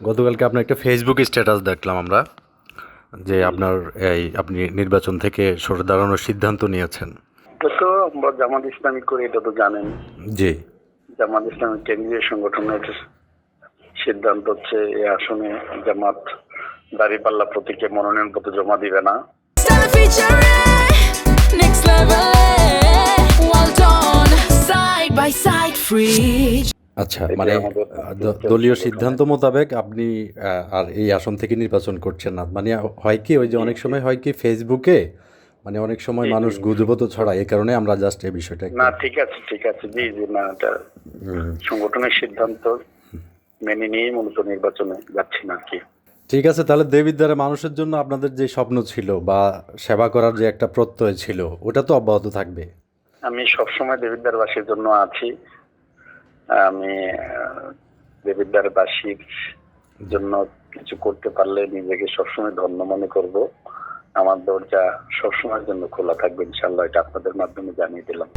গতকালকে আপনার একটা ফেসবুক স্ট্যাটাস দেখলাম আমরা যে আপনার আপনি নির্বাচন থেকে সরে দাঁড়ানোর সিদ্ধান্ত নিয়েছেন। এটা তো আমরা জামাত ইসলামী করি, এটা তো জানেন। জি। জামাত ইসলামী কেন্দ্রীয় সংগঠনের সিদ্ধান্ত হচ্ছে এই আসনে জামাত দাঁড়িপাল্লা প্রতীকে মনোনয়নপত্র জমা দিবে না। আচ্ছা, মানে দলীয় সিদ্ধান্ত মোতাবেক আপনি আর এই আসন থেকে নির্বাচন করছেন না, মানে হয় কি ওই যে অনেক সময় হয় কি ফেসবুকে মানে অনেক সময় মানুষ গুজবত ছড়ায়, এই কারণে আমরা জাস্ট এই বিষয়টা না, ঠিক আছে, জি জি, না, এটা সংগঠনের সিদ্ধান্ত মেনে নিয়ে মূলত নির্বাচনে যাচ্ছি না কি। ঠিক আছে, তাহলে দেবিদ্বারে মানুষের জন্য আপনাদের যে স্বপ্ন ছিল বা সেবা করার যে একটা প্রত্যয় ছিল ওটা তো অব্যাহত থাকবে। আমি সবসময় দেবিদ্বারবাসীর জন্য আছি। আমি দেবিদ্বারবাসীর জন্য কিছু করতে পারলে নিজেকে সবসময় ধন্য মনে করব। আমার দরজা সবসময়ের জন্য খোলা থাকবে ইনশাআল্লাহ, এটা আপনাদের মাধ্যমে জানিয়ে দিলাম।